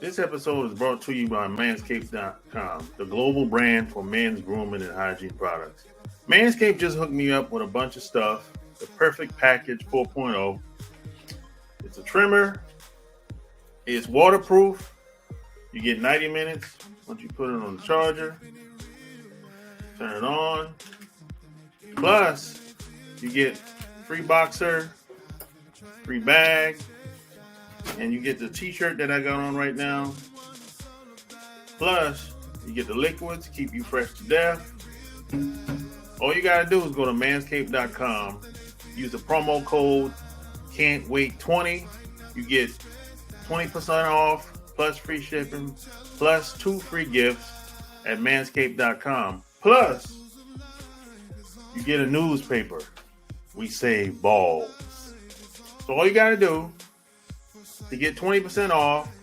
This episode is brought to you by Manscaped.com, the global brand for men's grooming and hygiene products. Manscaped just hooked me up with a bunch of stuff. The Perfect Package 4.0. It's a trimmer. It's waterproof. You get 90 minutes once you put it on the charger. Turn it on. Plus, you get free boxer, free bag, and you get the t-shirt that I got on right now. Plus, you get the liquids, keep you fresh to death. All you gotta do is go to manscaped.com, use the promo code CAN'TWAIT20. You get 20% off, plus free shipping, plus 2 free gifts at manscaped.com. Plus, you get a newspaper. We save balls. So all you gotta do to get 20% off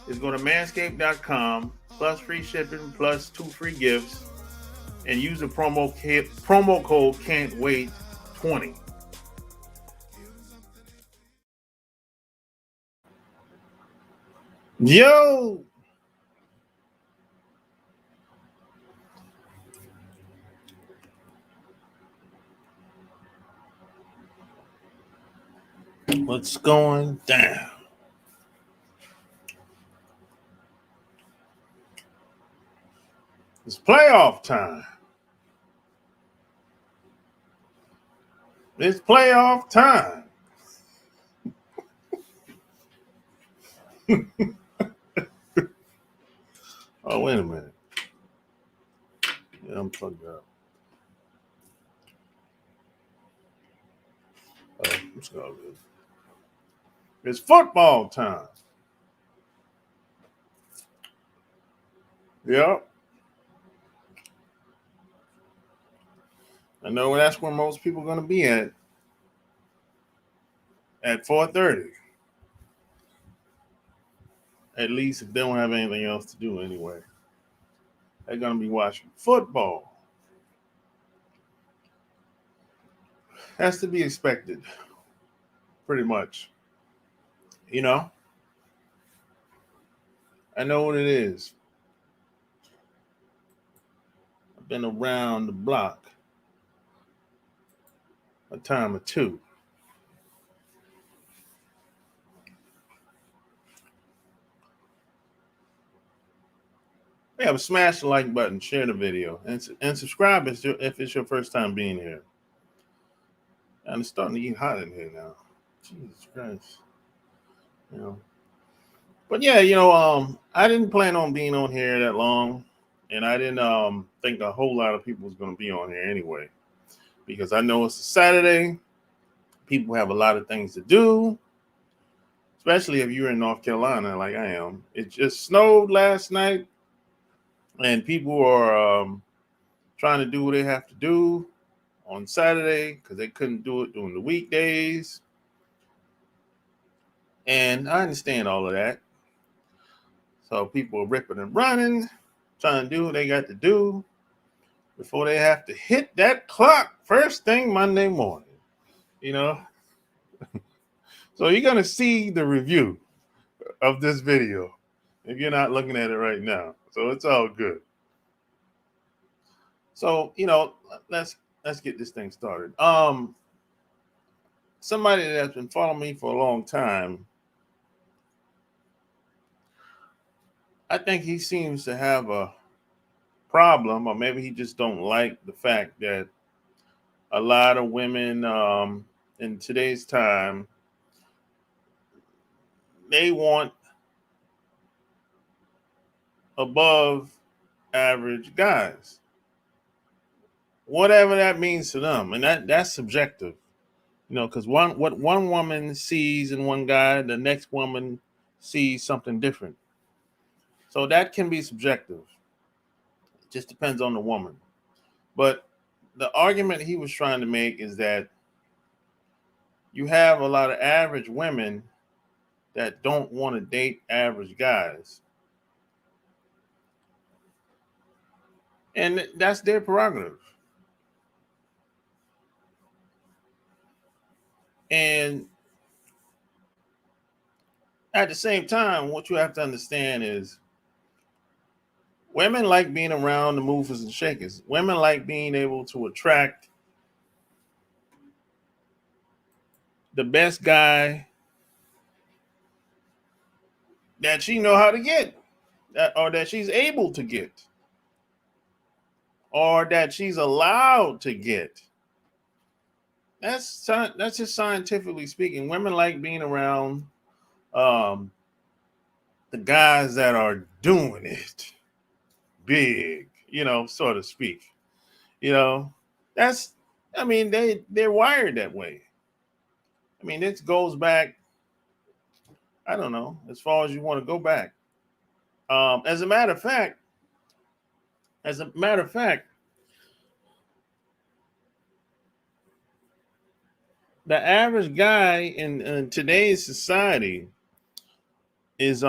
is go to manscaped.com, plus free shipping, plus 2 free gifts, and use the promo code CAN'TWAIT20. Yo! What's going down? It's playoff time. It's playoff time. Oh, wait a minute. Yeah, I'm plugged up. Oh, it's all good. It's football time. Yep. I know that's where most people are going to be at 4:30. At least if they don't have anything else to do anyway. They're going to be watching football. Has to be expected. Pretty much. You know? I know what it is. I've been around the block a time or two. Yeah, but smash the like button, share the video, and subscribe if it's your first time being here. And it's starting to get hot in here now. Jesus Christ. You know. But yeah, I didn't plan on being on here that long, and I didn't think a whole lot of people was going to be on here anyway, because I know it's a Saturday. People have a lot of things to do, especially if you're in North Carolina like I am. It just snowed last night, and people are trying to do what they have to do on Saturday because they couldn't do it during the weekdays. And I understand all of that. So people are ripping and running, trying to do what they got to do before they have to hit that clock first thing Monday morning. So you're going to see the review of this video if you're not looking at it right now. So it's all good. So, let's get this thing started. Somebody that's been following me for a long time, I think he seems to have a problem, or maybe he just don't like the fact that a lot of women in today's time, they want above average guys, whatever that means to them. And that's subjective, because what one woman sees in one guy, the next woman sees something different. So that can be subjective. It just depends on the woman. But the argument he was trying to make is that you have a lot of average women that don't want to date average guys. And that's their prerogative. And At the same time, what you have to understand is women like being around the movers and shakers. Women like being able to attract the best guy that she know how to get, or that she's able to get, or that she's allowed to get. That's just scientifically speaking. Women like being around um, the guys that are doing it big, so to speak. That's, I mean, they're wired that way. I mean, this goes back, I don't know, as far as you want to go back. As a matter of fact, the average guy in today's society is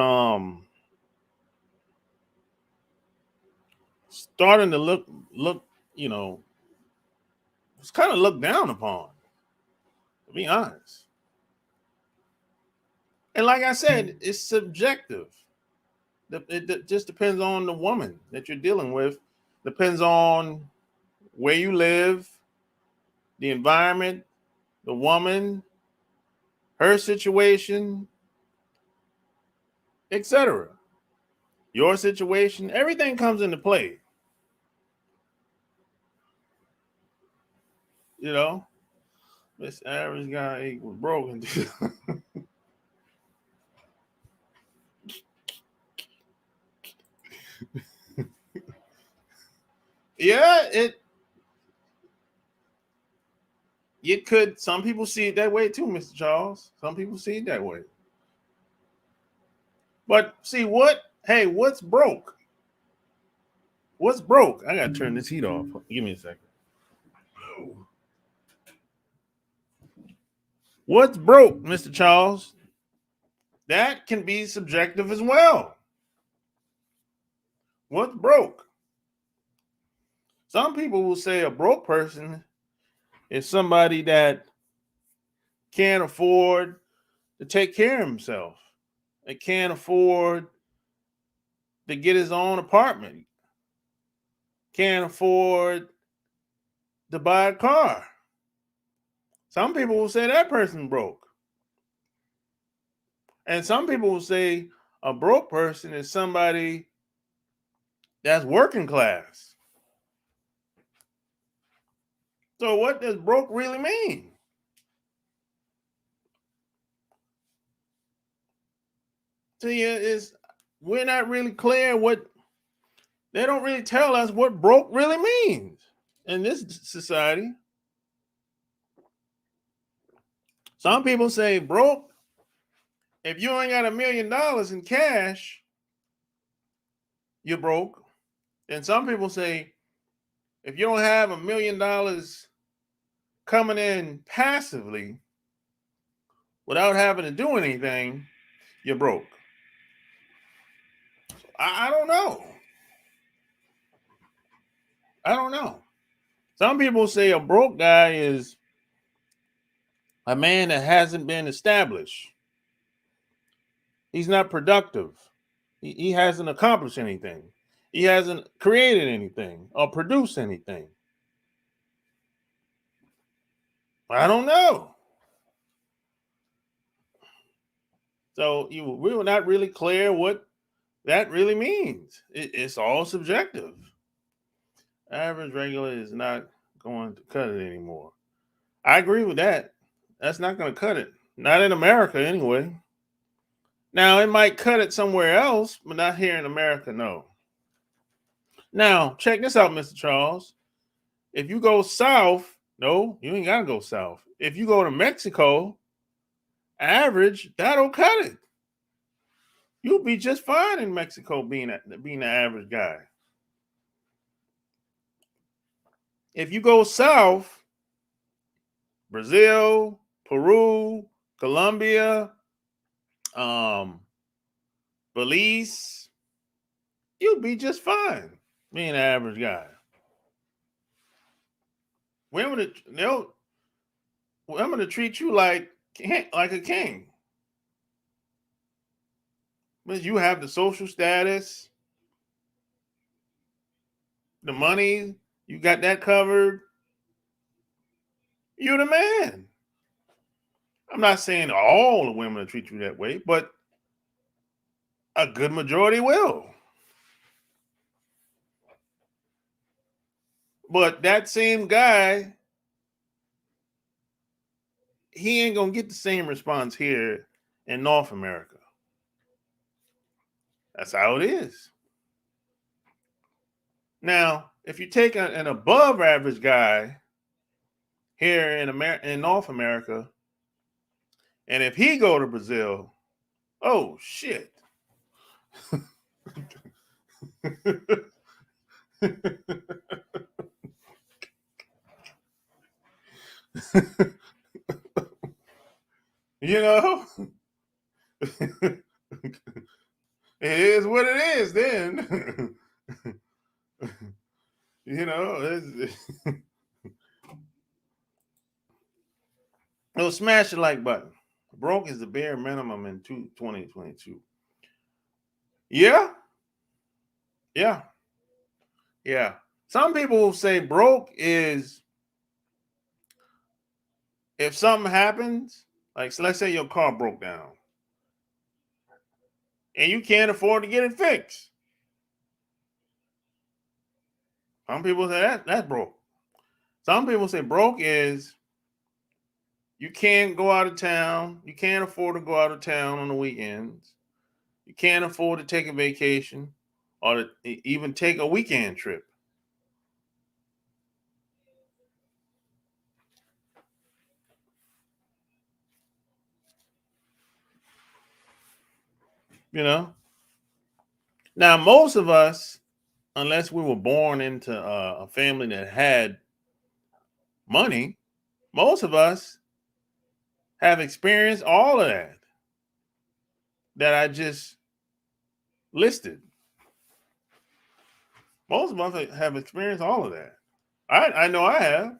starting to look, it's kind of looked down upon, to be honest. And like I said, it's subjective. It just depends on the woman that you're dealing with. Depends on where you live, the environment, the woman, her situation, etc. Your situation, everything comes into play. This average guy was broken. Yeah, you could. Some people see it that way too, Mr. Charles. Some people see it that way. But see what's broke? What's broke? I gotta turn this heat off. Give me a second. What's broke, Mr. Charles? That can be subjective as well. What's broke? Some people will say a broke person is somebody that can't afford to take care of himself. They can't afford to get his own apartment. Can't afford to buy a car. Some people will say that person broke. And some people will say a broke person is somebody that's working class. So what does broke really mean? See, we're not really clear they don't really tell us what broke really means in this society. Some people say broke, if you ain't got $1 million in cash, you're broke. And some people say if you don't have $1 million coming in passively without having to do anything, you're broke. I don't know. I don't know. Some people say a broke guy is a man that hasn't been established. He's not productive. He hasn't accomplished anything. He hasn't created anything or produced anything. I don't know. So we're not really clear what that really means. It's all subjective. Average regular is not going to cut it anymore. I agree with that. That's not going to cut it. Not in America, anyway. Now, it might cut it somewhere else, but not here in America, no. Now, check this out, Mr. Charles. If you go south, no, you ain't got to go south. If you go to Mexico, average, that'll cut it. You'll be just fine in Mexico being the average guy. If you go south, Brazil, Peru, Colombia, Belize, you'll be just fine being an average guy. Women to treat you like a king. But you have the social status, the money, you got that covered. You're the man. I'm not saying all the women will treat you that way, but a good majority will. But that same guy, he ain't gonna get the same response here in North America. That's how it is. Now, if you take an above average guy here in North America, and if he go to Brazil, oh shit. You know, it is what it is then. You know, so smash the like button. Broke is the bare minimum in 2022. Yeah. Yeah. Yeah. Some people will say broke is if something happens, like so let's say your car broke down and you can't afford to get it fixed. Some people say that's broke. Some people say broke is you can't go out of town. You can't afford to go out of town on the weekends. You can't afford to take a vacation or to even take a weekend trip. You know? Now, most of us, unless we were born into a family that had money, most of us have experienced all of that I just listed. Most of us have experienced all of that. I know I have.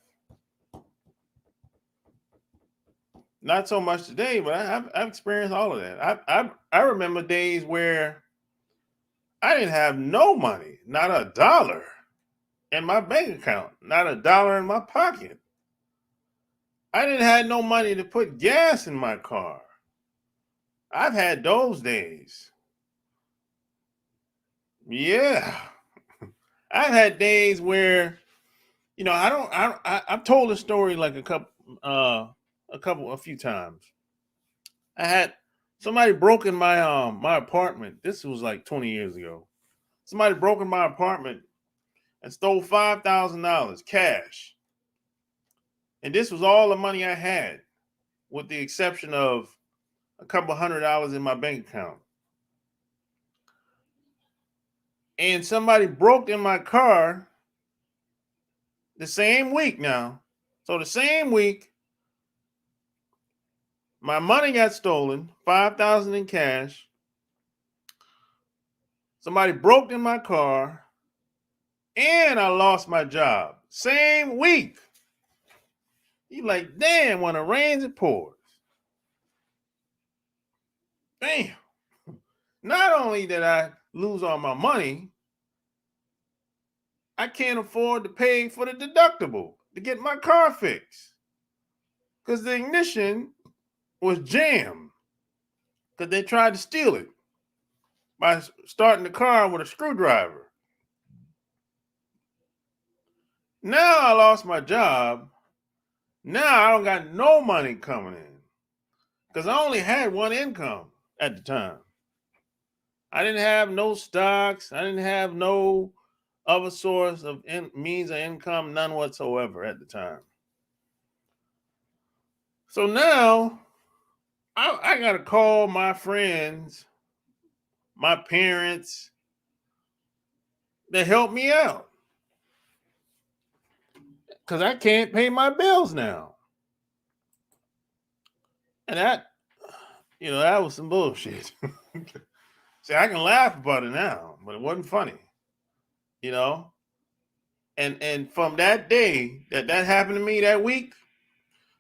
Not so much today, but I've experienced all of that. I remember days where I didn't have no money, not a dollar in my bank account, not a dollar in my pocket. I didn't have no money to put gas in my car. I've had those days. Yeah. I've had days where, you know, I've told a story like a few times. I had somebody broke in my apartment. This was like 20 years ago. Somebody broke in my apartment and stole $5,000 cash. And this was all the money I had, with the exception of a couple $100 in my bank account. And somebody broke in my car the same week now. So the same week, my money got stolen, $5,000 in cash. Somebody broke in my car, and I lost my job. Same week. You like, damn, when it rains, it pours. Damn. Not only did I lose all my money, I can't afford to pay for the deductible to get my car fixed. Because the ignition was jammed. Because they tried to steal it by starting the car with a screwdriver. Now I lost my job. Now I don't got no money coming in. Because I only had one income at the time. I didn't have no stocks. I didn't have no other source of means of income, none whatsoever at the time. So now I got to call my friends, my parents, to help me out. Because I can't pay my bills now. And that was some bullshit. See, I can laugh about it now, but it wasn't funny. You know? And from that day that happened to me that week,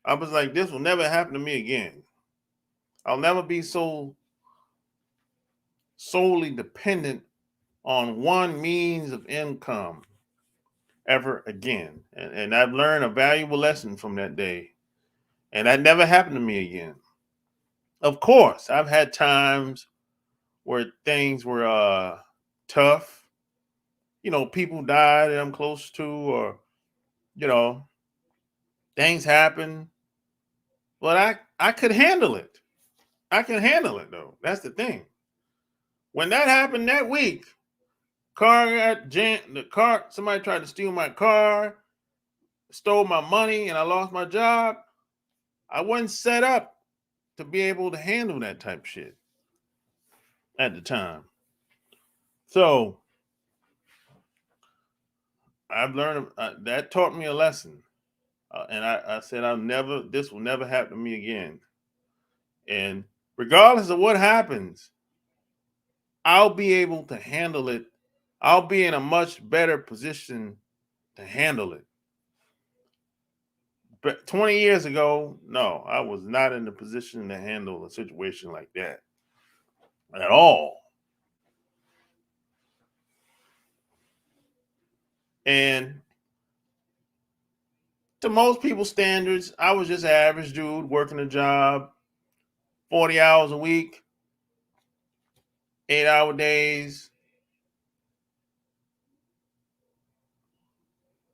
I was like, this will never happen to me again. I'll never be so solely dependent on one means of income ever again. And I've learned a valuable lesson from that day. And that never happened to me again. Of course, I've had times where things were tough. People died that I'm close to, or, you know, things happen. But I could handle it. I can handle it, though. That's the thing. When that happened that week, car got jammed. Somebody tried to steal my car, stole my money, and I lost my job. I wasn't set up to be able to handle that type of shit at the time. So I've learned that taught me a lesson. And I said, this will never happen to me again. And regardless of what happens, I'll be able to handle it. I'll be in a much better position to handle it. But 20 years ago, no, I was not in the position to handle a situation like that at all. And to most people's standards, I was just an average dude working a job, 40 hours a week, 8-hour days.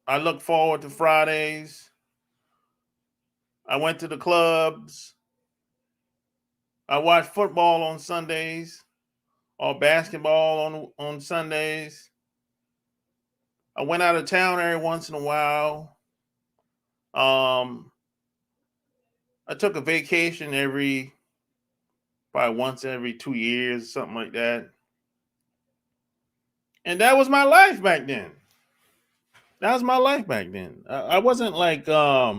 I look forward to Fridays. I went to the clubs. I watched football on Sundays or basketball on Sundays. I went out of town every once in a while. I took a vacation probably once every 2 years, something like that. And that was my life back then. I wasn't like I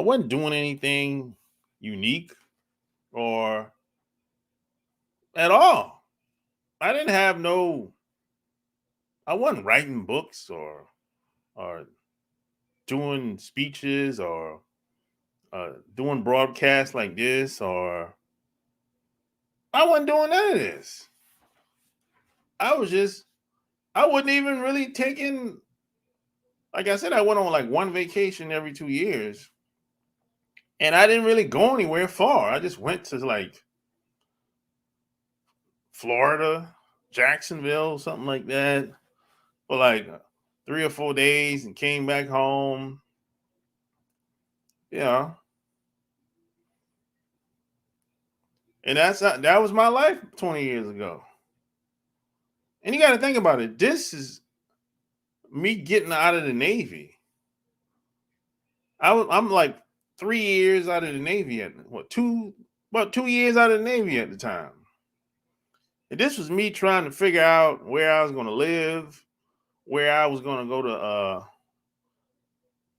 wasn't doing anything unique or at all. I wasn't writing books or doing speeches or doing broadcasts like this, or I wasn't doing none of this. I wasn't even really taking, like I said, I went on like one vacation every 2 years, and I didn't really go anywhere far. I just went to like Florida, Jacksonville, something like that, for like 3 or 4 days and came back home. Yeah. And that was my life 20 years ago. And you got to think about it. This is me getting out of the Navy. I'm like 3 years out of the Navy about 2 years out of the Navy at the time. And this was me trying to figure out where I was going to live, where I was going to go to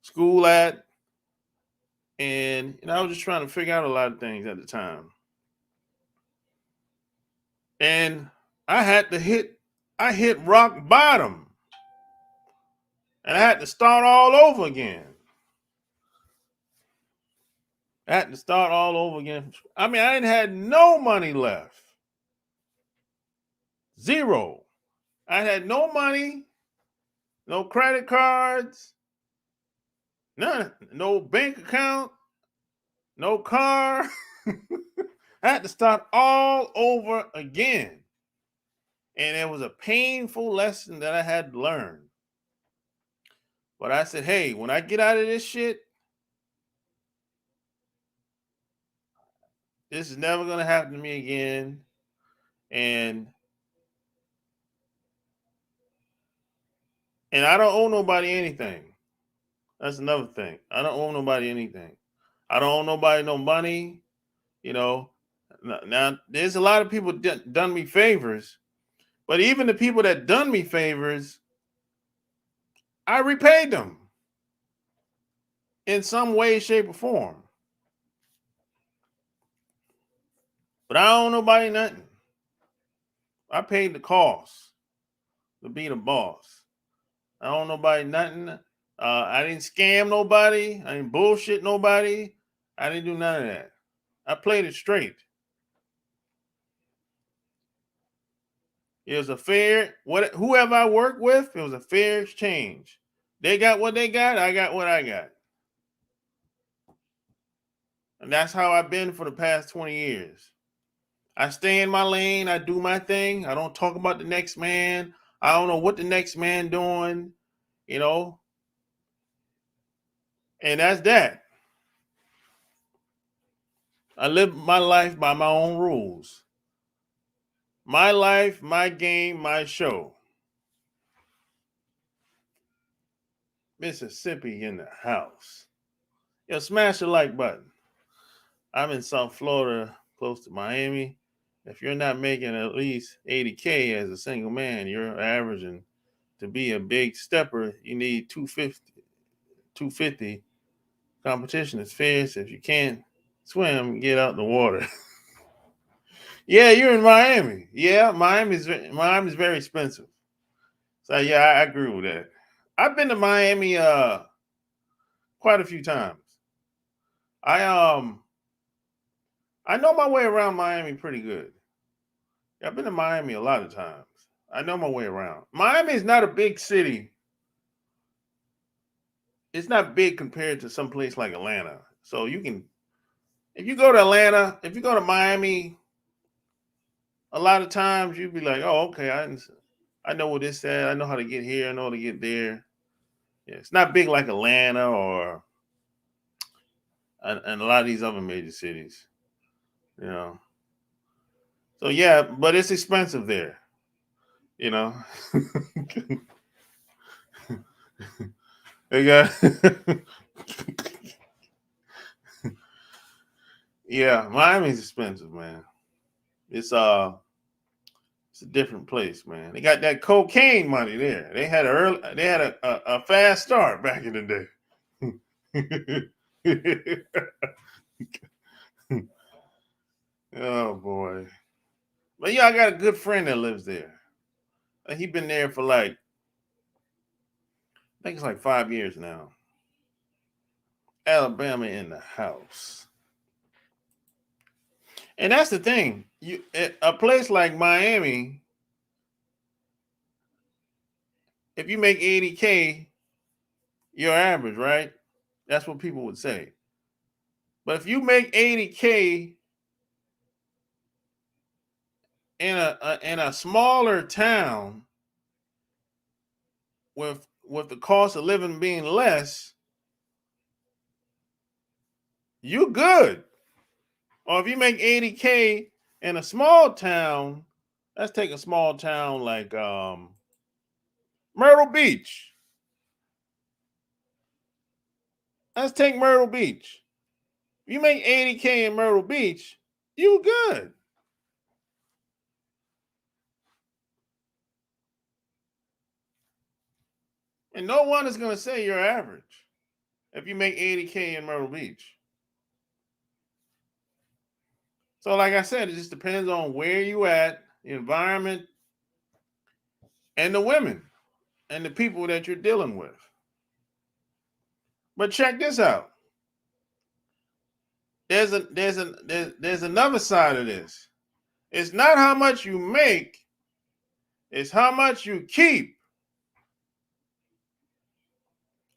school at. And I was just trying to figure out a lot of things at the time. And I hit rock bottom. And I had to start all over again. I mean, I didn't had no money left. Zero. I had no money, no credit cards, none, no bank account, no car. I had to start all over again. And it was a painful lesson that I had to learn. But I said, hey, when I get out of this shit, this is never going to happen to me again. And I don't owe nobody anything. That's another thing. I don't owe nobody anything. I don't owe nobody no money. Now there's a lot of people done me favors, but even the people that done me favors, I repaid them in some way, shape, or form. But I don't owe nobody nothing. I paid the cost to be the boss. I don't owe nobody nothing. I didn't scam nobody. I didn't bullshit nobody. I didn't do none of that. I played it straight. It was a fair, whoever I worked with, it was a fair exchange. They got what they got, I got what I got. And that's how I've been for the past 20 years. I stay in my lane, I do my thing. I don't talk about the next man. I don't know what the next man doing, you know. And that's that. I live my life by my own rules. My life, my game, my show. Mississippi in the house. Yo, smash the like button. I'm in South Florida, close to Miami. If you're not making at least 80K as a single man, you're averaging. To be a big stepper, you need 250. 250. Competition is fierce. If you can't swim, get out the water. Yeah, you're in Miami. Yeah, Miami's very expensive. So yeah, I agree with that. I've been to Miami quite a few times. I I know my way around Miami pretty good. I've been to Miami a lot of times. I know my way around. Miami is not a big city. It's not big compared to some place like Atlanta. So you can, if you go to Atlanta, if you go to Miami, a lot of times you'd be like, oh, okay, I know what this said. I know how to get here. I know how to get there. Yeah, it's not big like Atlanta or and a lot of these other major cities, you know. So yeah, but it's expensive there, you know. They got yeah, Miami's expensive, man. It's it's a different place, man. They got that cocaine money there. They had a fast start back in the day. Oh boy. But yeah, I got a good friend that lives there. He been there for like, I think it's like 5 years now. Alabama in the house. And that's the thing. A place like Miami, if you make 80K, you're average, right? That's what people would say. But if you make 80K in a smaller town with the cost of living being less, you good. Or if you make 80K in a small town, let's take a small town like Myrtle Beach. Let's take Myrtle Beach. If you make 80K in Myrtle Beach, you good. And no one is going to say you're average if you make 80K in Myrtle Beach. So like I said, it just depends on where you at, the environment, and the women and the people that you're dealing with. But check this out. There's another side of this. It's not how much you make, it's how much you keep.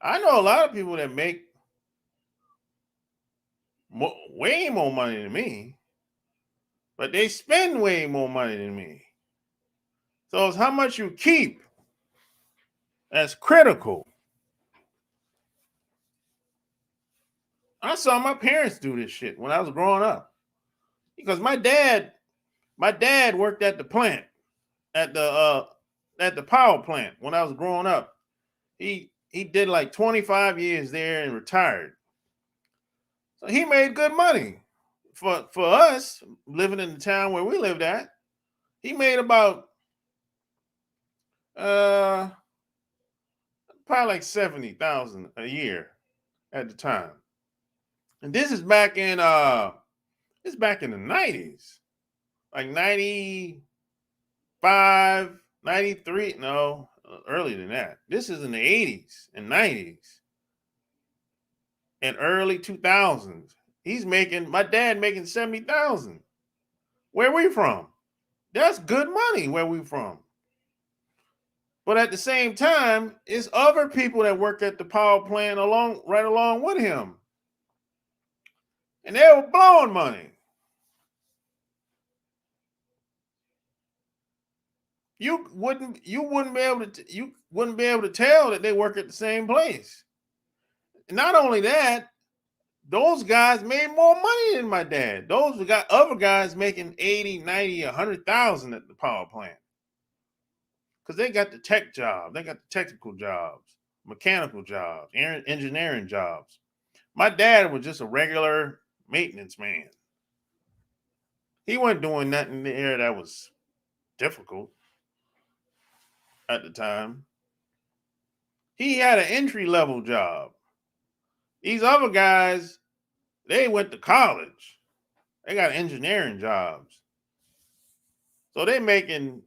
I know a lot of people that make way more money than me, but they spend way more money than me. So it's how much you keep that's critical. I saw my parents do this shit when I was growing up. Because my dad worked at the plant, at the power plant when I was growing up. He did like 25 years there and retired. So he made good money. For us living in the town where we lived at, he made about probably like 70,000 a year at the time. And this is back in it's back in the 90s. Like 95, 93, no, earlier than that. This is in the 80s and 90s and early 2000s. My dad making 70,000. Where we from? That's good money where we from. But at the same time, it's other people that work at the power plant right along with him. And they were blowing money. You wouldn't be able to tell that they work at the same place. Not only that, those guys made more money than my dad. Those got other guys making 80, 90, 100,000 at the power plant. Because they got the tech job, they got the technical jobs, mechanical jobs, engineering jobs. My dad was just a regular maintenance man. He wasn't doing nothing there that was difficult at the time. He had an entry level job. These other guys, they went to college. They got engineering jobs. So they making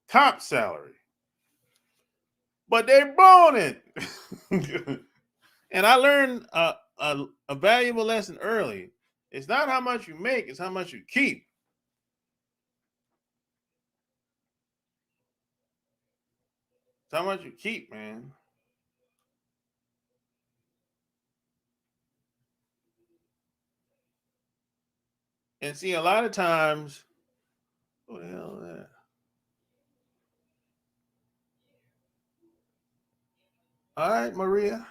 top salary. But they blowing it. And I learned a valuable lesson early. It's not how much you make, it's how much you keep. It's how much you keep, man. And see, a lot of times, what the hell is that? All right, Maria.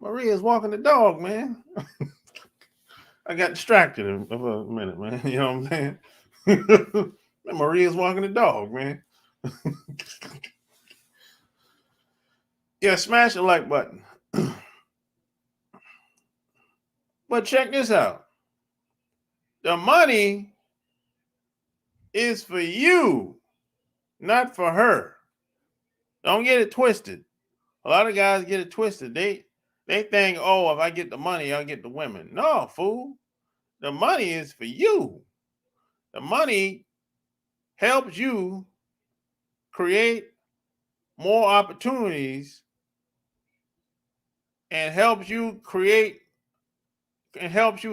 Maria's walking the dog, man. I got distracted for a minute, man. You know what I'm saying? Maria's walking the dog, man. Yeah, smash the like button. But check this out. The money is for you, not for her. Don't get it twisted. A lot of guys get it twisted. They think, oh, if I get the money, I'll get the women. No, fool. The money is for you. The money helps you create more opportunities and helps you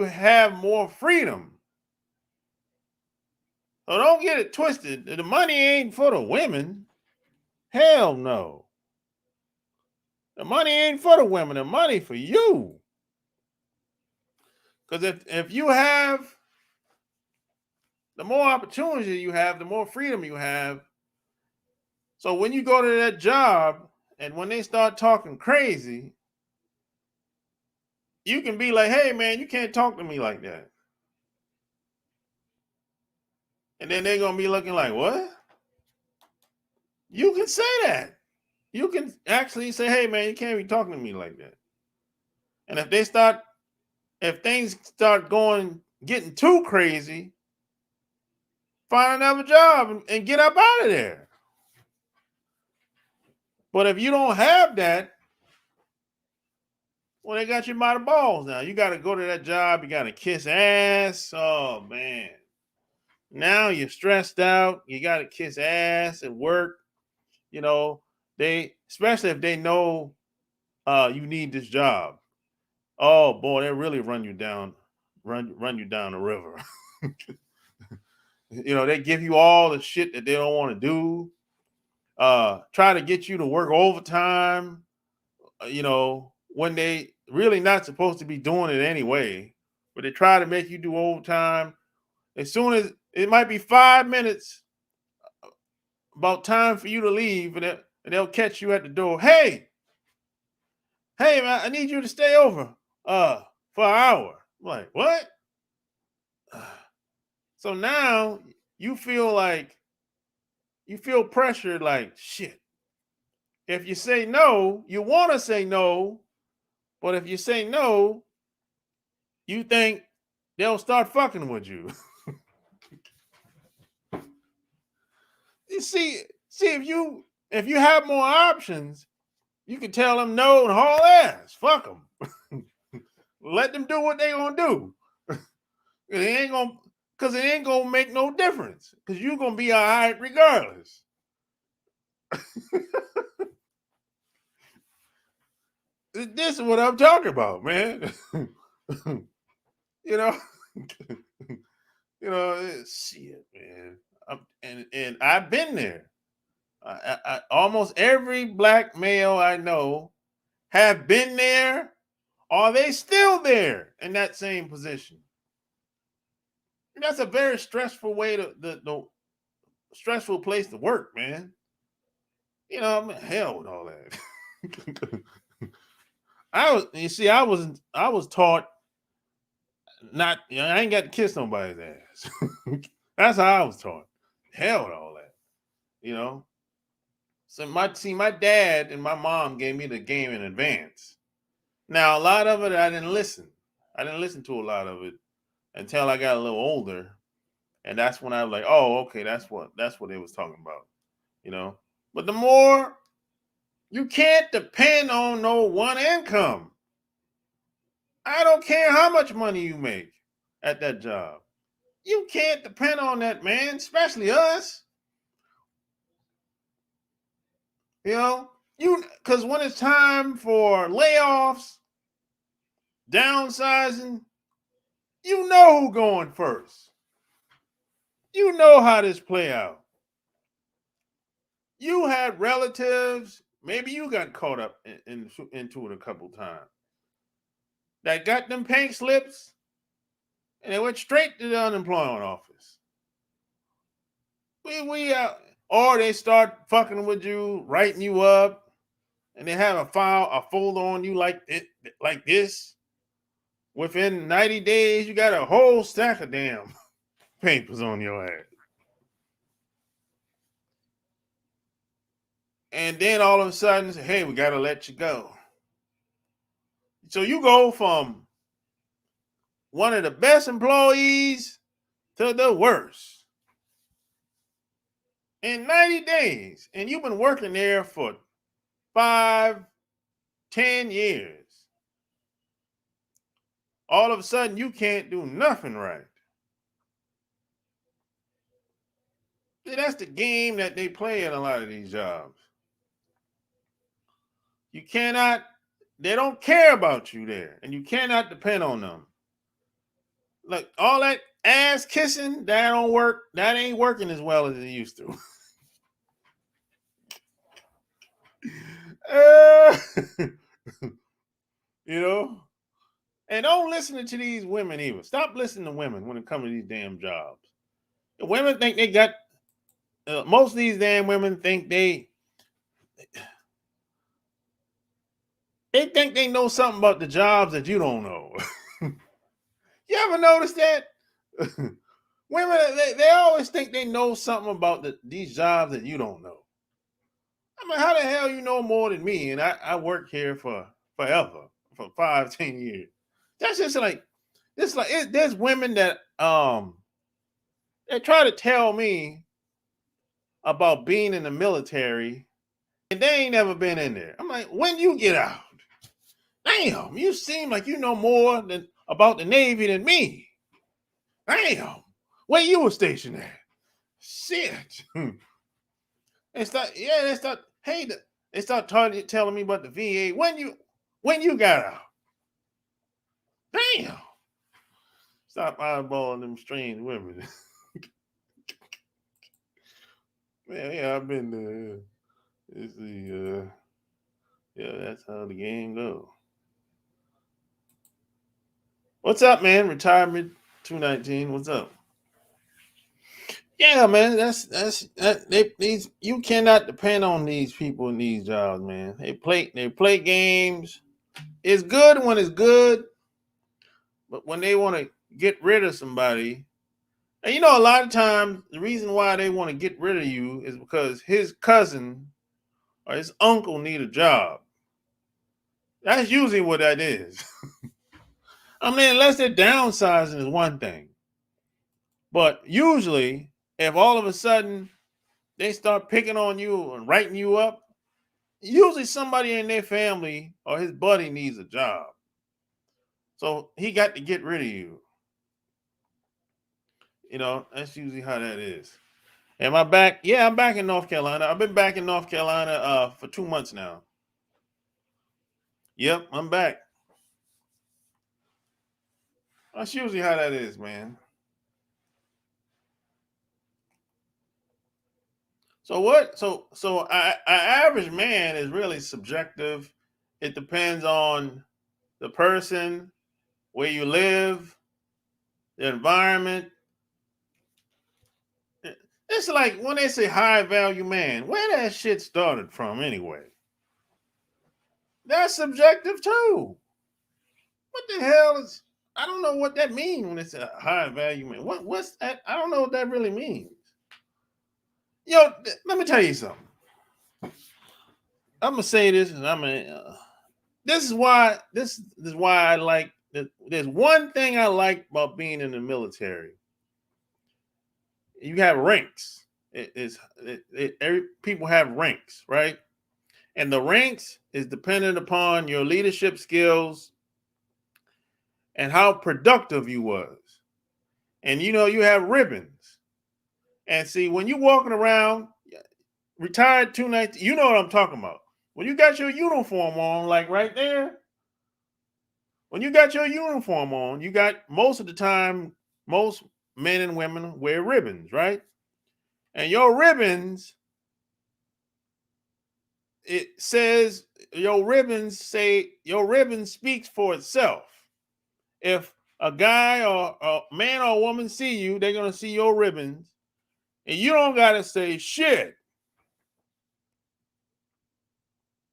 have more freedom. So don't get it twisted. The money ain't for the women. Hell no. The money ain't for the women. The money for you. Because if you have, the more opportunity you have, the more freedom you have. So when you go to that job and when they start talking crazy, you can be like, hey, man, you can't talk to me like that. And then they're going to be looking like, what? You can say that. You can actually say, hey, man, you can't be talking to me like that. And if things start getting too crazy, find another job and get up out of there. But if you don't have that, well, they got you by the balls now. You got to go to that job. You got to kiss ass. Oh, man. Now you're stressed out. You got to kiss ass at work. You know, especially if they know you need this job. Oh, boy, they really run you down the river. You know, they give you all the shit that they don't want to do. Try to get you to work overtime, you know, when they really not supposed to be doing it anyway, but they try to make you do overtime. As soon as it might be 5 minutes about time for you to leave, and they'll catch you at the door. Hey, man, I need you to stay over for an hour. I'm like, what? So now you feel pressured, like, shit. If you say no, you want to say no, but if you say no, you think they'll start fucking with you. You see if you have more options, you can tell them no and haul ass. Fuck them. Let them do what they gonna do. It ain't gonna make no difference. Because you're gonna be all right regardless. This is what I'm talking about, man. You know, Shit, man. And I've been there. Almost every black male I know have been there. Are they still there in that same position? That's a very stressful way the stressful place to work, man. I'm hell with all that. I was taught not, I ain't got to kiss nobody's ass. That's how I was taught. Hell with all that, you know. So my dad and my mom gave me the game in advance. Now a lot of it I didn't listen. I didn't listen to a lot of it until I got a little older, and that's when I was like, oh, okay, that's what they was talking about, you know. But the more you can't depend on no one income. I don't care how much money you make at that job. You can't depend on that, man, especially us. Because when it's time for layoffs, downsizing, you know who going first. You know how this play out. You had relatives, maybe you got caught up into it a couple times, that got them pink slips and they went straight to the unemployment office. Or they start fucking with you, writing you up, and they have a folder on you like this. Within 90 days, you got a whole stack of damn papers on your ass. And then all of a sudden, say, hey, we got to let you go. So you go from one of the best employees to the worst in 90 days. And you've been working there for 5, 10 years. All of a sudden, you can't do nothing right. See, that's the game that they play in a lot of these jobs. They don't care about you there, and you cannot depend on them. Look, all that ass kissing, that don't work. That ain't working as well as it used to. You know? And don't listen to these women either. Stop listening to women when it comes to these damn jobs. The women think they got, most of these damn women think they think they know something about the jobs that you don't know. You ever notice that? Women, they always think they know something about these jobs that you don't know. I mean, how the hell you know more than me? And I work here for forever, for 5, 10 years. That's just like, there's women that they try to tell me about being in the military, and they ain't never been in there. I'm like, when you get out, damn, you seem like you know more about the Navy than me. Damn, where you were stationed at? Shit. They start telling me about the VA when you got out. Damn. Stop eyeballing them strange women. Man, yeah, I've been there. It's that's how the game goes. What's up, man? Retirement 219. What's up? Yeah, man. These you cannot depend on these people in these jobs, man. They play games. It's good when it's good, but when they want to get rid of somebody, and a lot of times the reason why they want to get rid of you is because his cousin or his uncle need a job. That's usually what that is. I mean, unless they're downsizing is one thing. But usually, if all of a sudden they start picking on you and writing you up, usually somebody in their family or his buddy needs a job. So he got to get rid of you. That's usually how that is. Am I back? Yeah, I'm back in North Carolina. I've been back in North Carolina for 2 months now. Yep, I'm back. That's usually how that is, man. So what? So average man is really subjective. It depends on the person, where you live, the environment. It's like when they say high value man, where that shit started from anyway? That's subjective too. What the hell is? I don't know what that means when it's a high value man. What's that? I don't know what that really means. Yo, let me tell you something. I'm gonna say this, and I'm gonna. This is why I like. There's one thing I like about being in the military. You have ranks. People have ranks, right? And the ranks is dependent upon your leadership skills and how productive you was. And you have ribbons. And see, when you walking around, retired 219, you know what I'm talking about. When you got your uniform on, like right there, when you got your uniform on, you got most of the time, most men and women wear ribbons, right? And your ribbons, it says your ribbons speaks for itself. If a guy or a man or a woman see you, they're gonna see your ribbons, and you don't gotta say shit.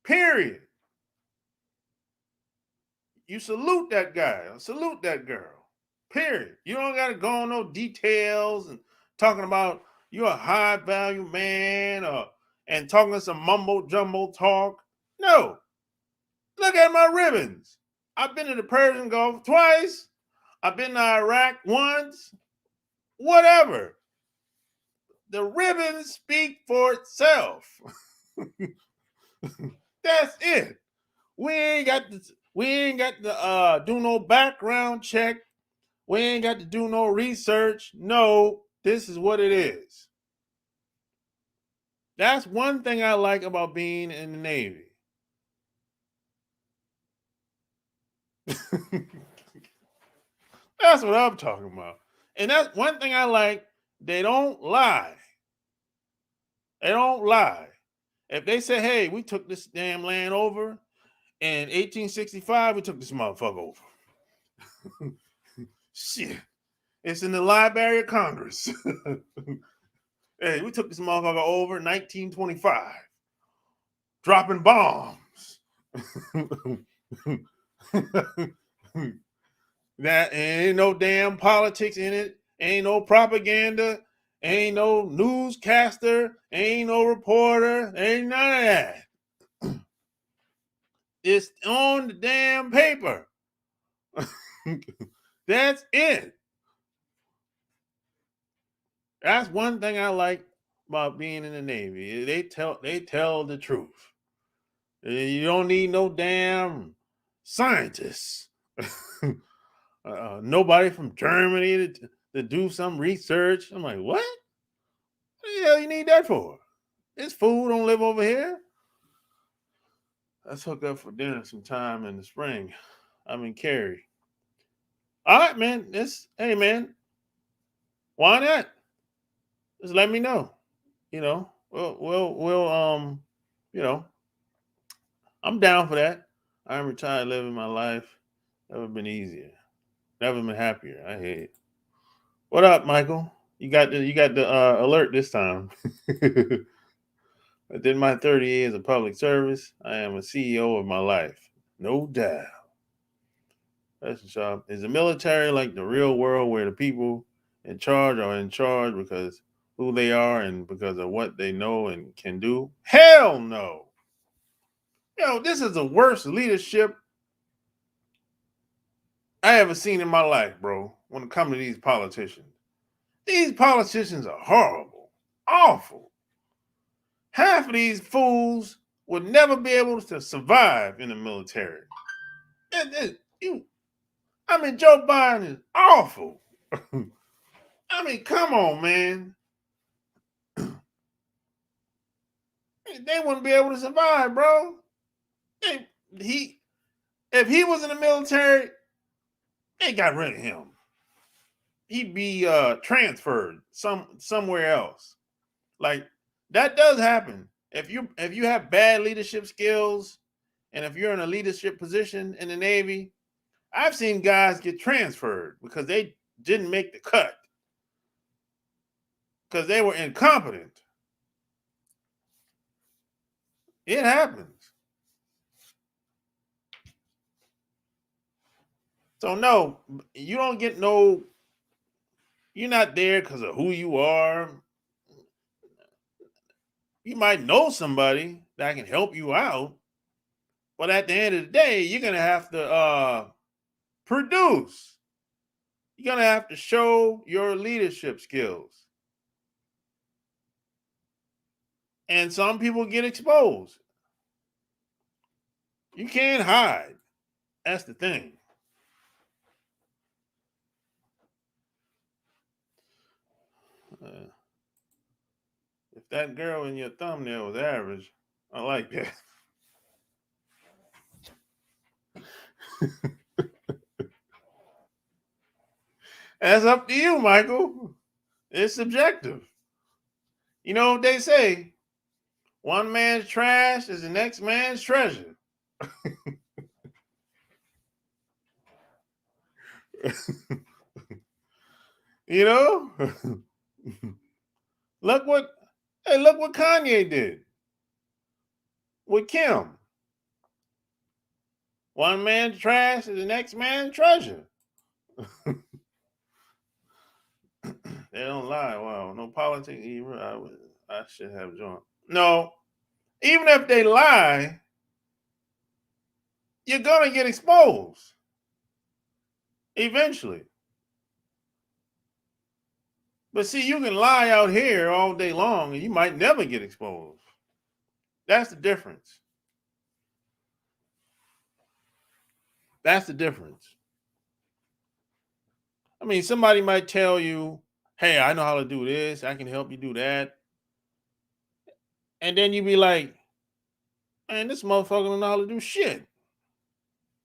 Period. You salute that guy or salute that girl. Period. You don't gotta go on no details and talking about you're a high value man or and talking some mumbo jumbo talk. No. Look at my ribbons. I've been to the Persian Gulf twice. I've been to Iraq once. Whatever. The ribbons speak for itself. That's it. We ain't got to do no background check. We ain't got to do no research. No, this is what it is. That's one thing I like about being in the Navy. That's what I'm talking about. And that's one thing I like. They don't lie. They don't lie. If they say, hey, we took this damn land over in 1865, we took this motherfucker over. Shit. It's in the Library of Congress. Hey, we took this motherfucker over in 1925. Dropping bombs. That ain't no damn politics in it. Ain't no propaganda. Ain't no newscaster. Ain't no reporter. Ain't none of that. It's on the damn paper. That's it. That's one thing I like about being in the Navy. They tell the truth. You don't need no damn scientists. Nobody from Germany to do some research. I'm like, what? What the hell you need that for? This fool don't live over here. Let's hook up for dinner sometime in the spring. I'm in Cary. All right, man. Hey, man. Why not? Just let me know. We'll you know, I'm down for that. I'm retired, living my life. Never been easier. Never been happier. I hate it. What up, Michael? You got the alert this time. Within my 30 years of public service, I am a CEO of my life. No doubt. That's sharp. Is the military like the real world where the people in charge are in charge because who they are and because of what they know and can do? Hell no. This is the worst leadership I ever seen in my life, bro, when it comes to these politicians. These politicians are horrible, awful. Half of these fools would never be able to survive in the military. Joe Biden is awful. Come on, man. They wouldn't be able to survive, bro. If he was in the military, they got rid of him. He'd be transferred somewhere else. Like That does happen. If you have bad leadership skills, and if you're in a leadership position in the Navy, I've seen guys get transferred because they didn't make the cut because they were incompetent. It happens. So no, you don't get no. You're not there because of who you are. You might know somebody that can help you out, but at the end of the day, you're gonna have to produce. You're gonna have to show your leadership skills. And some people get exposed. You can't hide. That's the thing. If that girl in your thumbnail was average, I like that. That's up to you, Michael. It's subjective. You know what they say? One man's trash is the next man's treasure. You know? look what Kanye did with Kim. One man's trash is the next man's treasure. They don't lie. Wow, no politics. I should have joined. No, even if they lie, you're gonna get exposed eventually. But see, you can lie out here all day long, and you might never get exposed. That's the difference. That's the difference. I mean, somebody might tell you, hey, I know how to do this. I can help you do that. And then you be like, man, this motherfucker don't know how to do shit.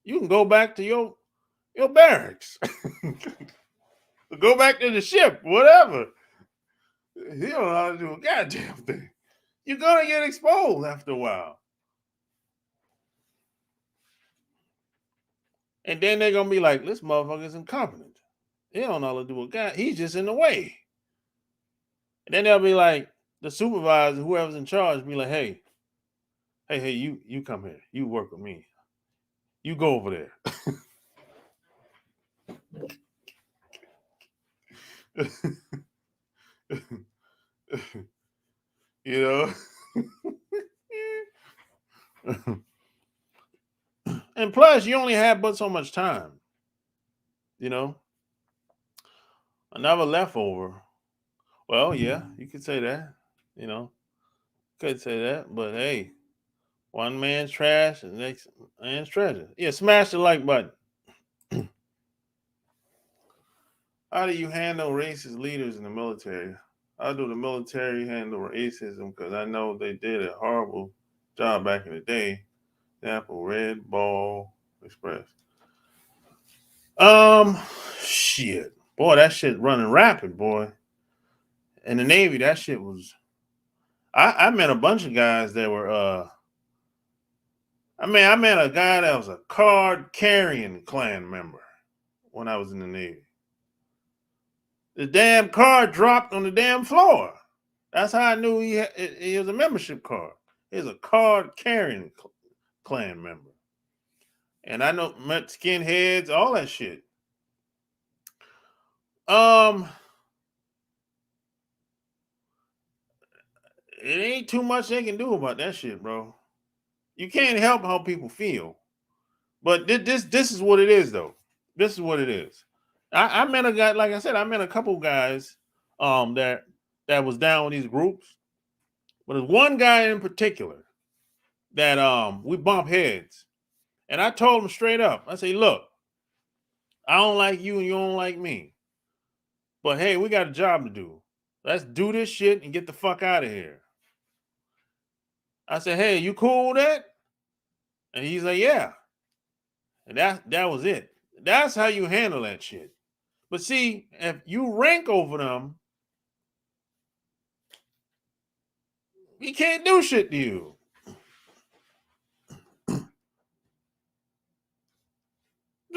You can go back to your barracks. Go back to the ship, whatever. He don't know how to do a goddamn thing. You're going to get exposed after a while. And then they're going to be like, this motherfucker is incompetent. He don't know how to do a guy. He's just in the way. And then they'll be like, the supervisor, whoever's in charge, be like, hey, you come here. You work with me. You go over there. You know? And plus, you only have but so much time. You know? Another leftover. Well, yeah, you could say that. You know? Could say that. But hey, one man's trash and the next man's treasure. Yeah, smash the like button. How do you handle racist leaders in the military? How do the military handle racism? Because I know they did a horrible job back in the day. Example, Red Ball Express. Shit. Boy, that shit running rapid, boy. In the Navy, that shit was. I met a bunch of guys that were. I met a guy that was a card carrying Klan member when I was in the Navy. The damn card dropped on the damn floor. That's how I knew he was a membership card. He was a card carrying Klan member. And I met skinheads, all that shit. It ain't too much they can do about that shit, bro. You can't help how people feel. But this is what it is, though. This is what it is. I met a guy, like I said, I met a couple guys that was down with these groups. But there's one guy in particular that we bump heads. And I told him straight up, I say, look, I don't like you and you don't like me. But hey, we got a job to do. Let's do this shit and get the fuck out of here. I said, hey, you cool with that? And he's like, yeah. And that was it. That's how you handle that shit. But see, if you rank over them, He can't do shit to you.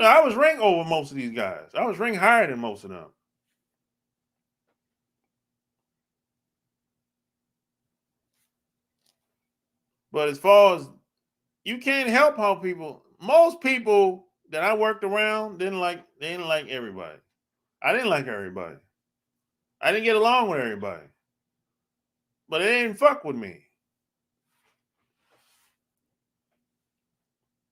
I was ranked over most of these guys. I was ranked higher than most of them. But as far as you can't help how most people that I worked around didn't like everybody. I didn't like everybody. I didn't get along with everybody. But they didn't fuck with me.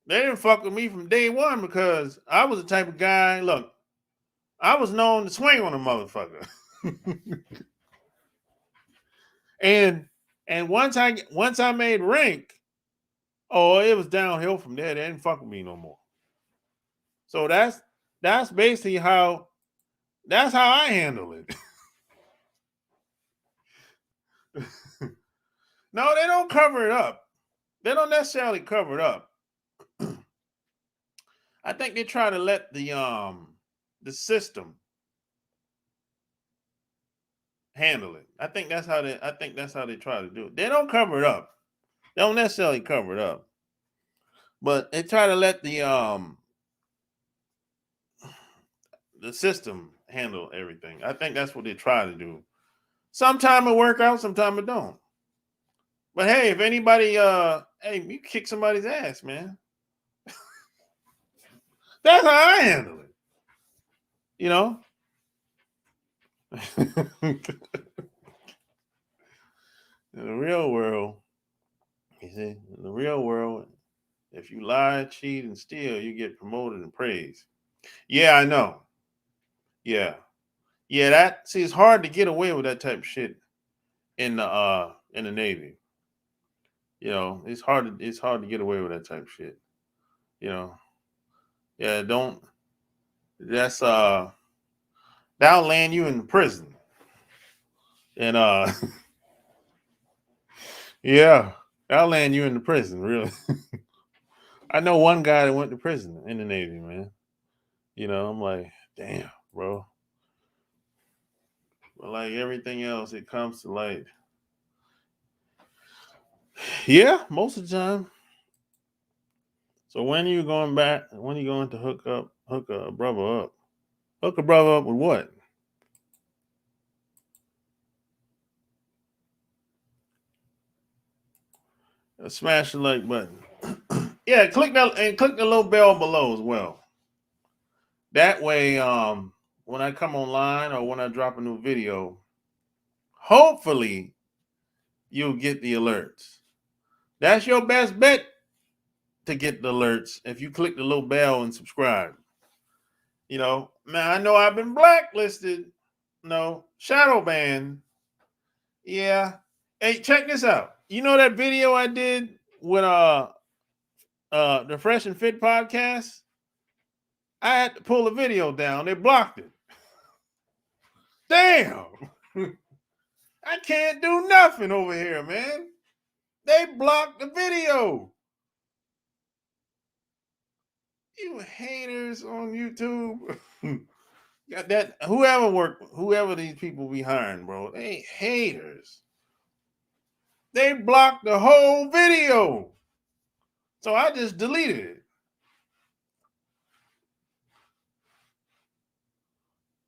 They didn't fuck with me from day one because I was the type of guy, look, I was known to swing on a motherfucker. and once I made rank, oh, it was downhill from there. They didn't fuck with me no more. So that's basically how I handle it. No, they don't cover it up. They don't necessarily cover it up. I think they try to let the system handle it. I think that's how they try to do it. They don't cover it up. They don't necessarily cover it up. But they try to let the system handle everything. I think that's what they try to do. Sometimes it work out, sometimes it don't. But hey, if anybody hey, you kick somebody's ass, man. That's how I handle it. You know? In the real world, you see, in the real world, if you lie, cheat, and steal, you get promoted and praised. Yeah, I know. Yeah. Yeah, it's hard to get away with that type of shit in the Navy. You know, it's hard to get away with that type of shit. You know. Yeah, that'll land you in prison. And yeah, that'll land you in the prison, really. I know one guy that went to prison in the Navy, man. You know, I'm like, damn, bro. But like everything else, it comes to light. Yeah, most of the time. So when are you going back? When are you going to hook a brother up? Hook a brother up with what? Smash the like button. Yeah, click that and click the little bell below as well. That way, when I come online or when I drop a new video, hopefully you'll get the alerts. That's your best bet to get the alerts if you click the little bell and subscribe. You know, man, I know I've been blacklisted. No, shadow banned. Yeah. Hey, check this out. You know that video I did with the Fresh and Fit podcast? I had to pull the video down. They blocked it. Damn. I can't do nothing over here, man. They blocked the video. You haters on YouTube. Got that whoever these people be hiring, bro. They haters. They blocked the whole video. So I just deleted it.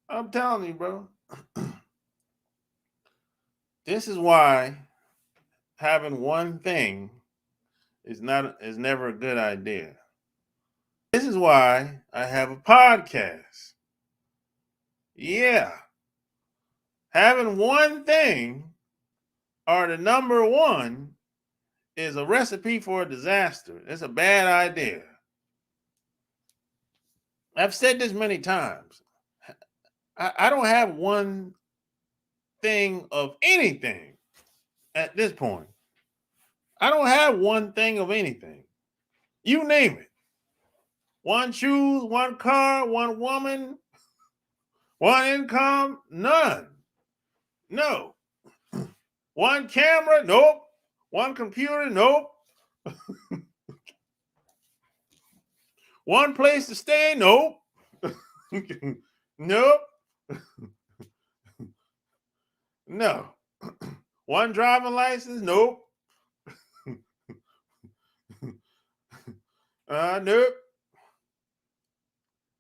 I'm telling you, bro. This is why having one thing is never a good idea. This is why I have a podcast. Yeah. Having one thing or the number one is a recipe for a disaster. It's a bad idea. I've said this many times. I don't have one thing of anything at this point. I don't have one thing of anything. You name it. One shoes, one car, one woman, one income, none. No. One camera, nope. One computer, nope. One place to stay, nope. Nope. No. One driving license? Nope. Nope.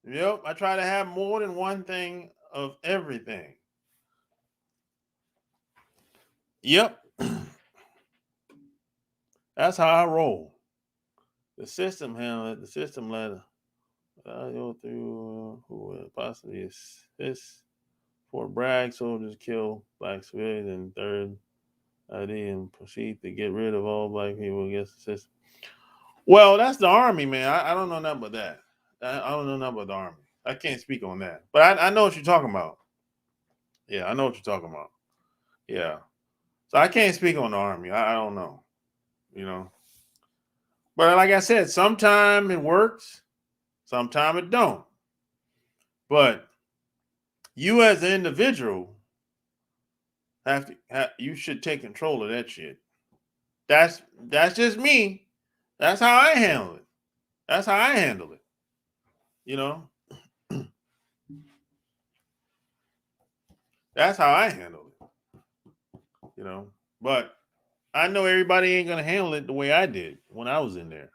Yep. I try to have more than one thing of everything. Yep. That's how I roll. The system handle it. The system let go through who possibly assist for bragg soldiers kill black civilians, and third ID and proceed to get rid of all black people against the system. Well, that's the army, man. I don't know nothing about that. I don't know nothing about the army. I can't speak on that. But I know what you're talking about. Yeah, I know what you're talking about. Yeah. So I can't speak on the army. I don't know. You know. But like I said, sometimes it works, sometimes it don't. But you as an individual you should take control of that shit. That's just me. That's how I handle it. That's how I handle it. You know? That's how I handle it. You know? But I know everybody ain't gonna handle it the way I did when I was in there.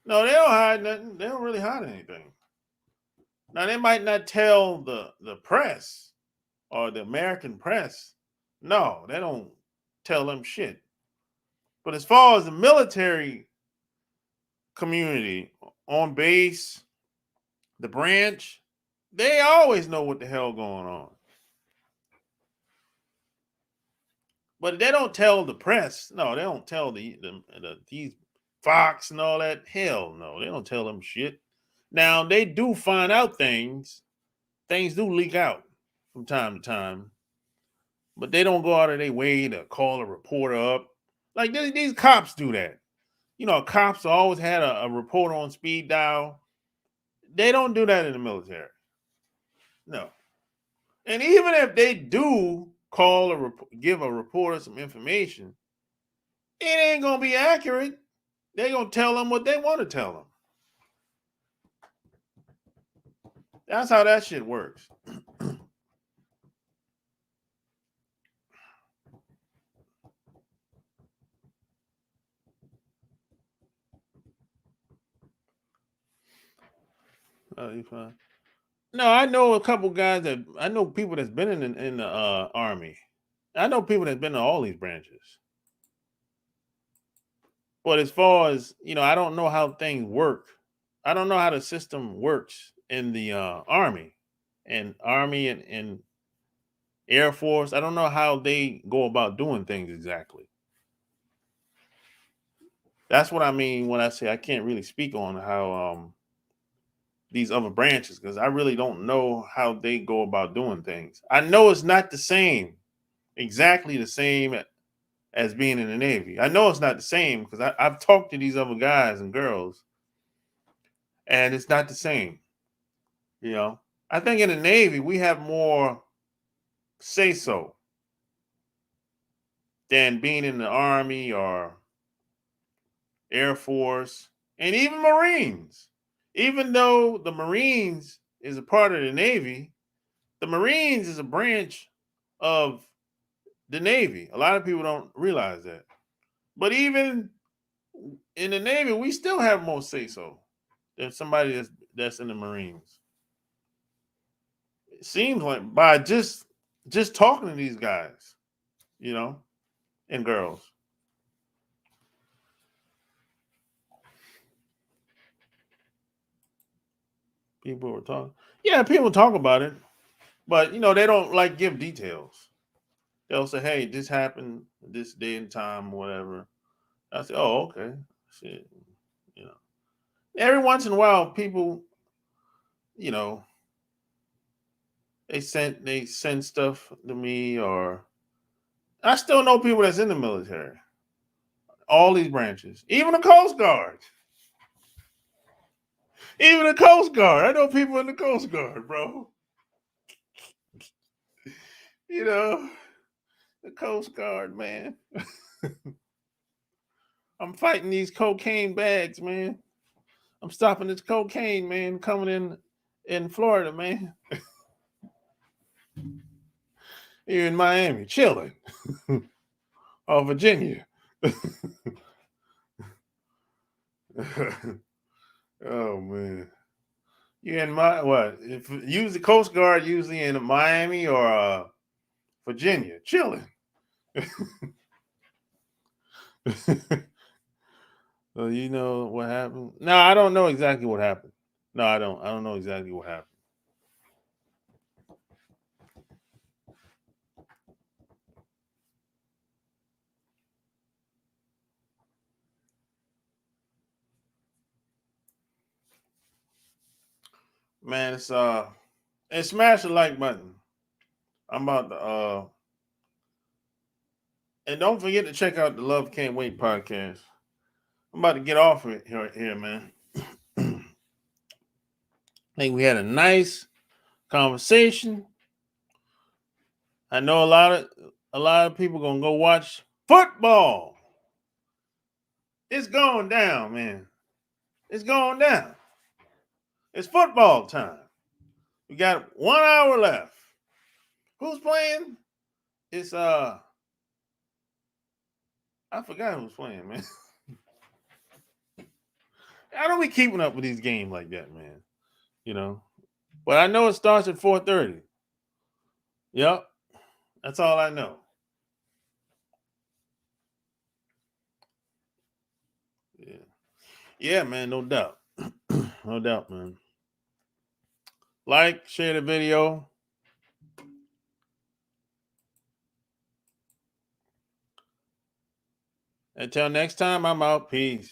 No, they don't hide nothing. They don't really hide anything. Now they might not tell the press or the American press. No, they don't tell them shit. But as far as the military community on base, the branch, they always know what the hell going on. But they don't tell the press. No, they don't tell these Fox and all that. Hell no, they don't tell them shit. Now they do find out things. Things do leak out from time to time, but they don't go out of their way to call a reporter up. Like these cops do that. You know, cops always had a reporter on speed dial. They don't do that in the military. No. And even if they do give a reporter some information, it ain't gonna be accurate. They're gonna tell them what they want to tell them. That's how that shit works. You fine? No, I know a couple guys I know people that's been in the army. I know people that's been in all these branches. But as far as I don't know how things work. I don't know how the system works in the army and Air Force. I don't know how they go about doing things exactly. That's what I mean when I say I can't really speak on how these other branches, because I really don't know how they go about doing things. I know it's not the same, exactly the same as being in the Navy. I know it's not the same because I've talked to these other guys and girls, and it's not the same. I think in the Navy we have more say so than being in the Army or Air Force and even Marines. Even though the Marines is a part of the Navy, the Marines is a branch of the Navy. A lot of people don't realize that. But even in the Navy, we still have more say so than somebody that's in the Marines. It seems like by just talking to these guys, and girls. People were talking. Yeah, people talk about it, but they don't like give details. They'll say, "Hey, this happened this day and time, whatever." I say, "Oh, okay, shit." You know, every once in a while, people, you know, they send stuff to me, or I still know people that's in the military, all these branches, even the Coast Guard, even the Coast Guard. I know people in the Coast Guard, bro. You know, the Coast Guard, man. I'm fighting these cocaine bags, man. I'm stopping this cocaine, man, coming in Florida, man. You're in Miami, chilling. Or Virginia. Oh man. You're in my what? If use the Coast Guard usually in Miami or Virginia, chilling. So you know what happened? No, I don't know exactly what happened. No, I don't. I don't know exactly what happened. Man, it's and smash the like button. I'm about to and don't forget to check out the Love Can't Wait podcast. I'm about to get off it here, man. I think we had a nice conversation. I know a lot of people gonna go watch football. It's going down, man. It's going down. It's football time. We got 1 hour left. Who's playing? It's I forgot who's playing, man. I don't be keeping up with these games like that, man. You know. But I know it starts at 4:30. Yep. That's all I know. Yeah. Yeah, man, no doubt. No doubt, man. Like, share the video. Until next time, I'm out. Peace.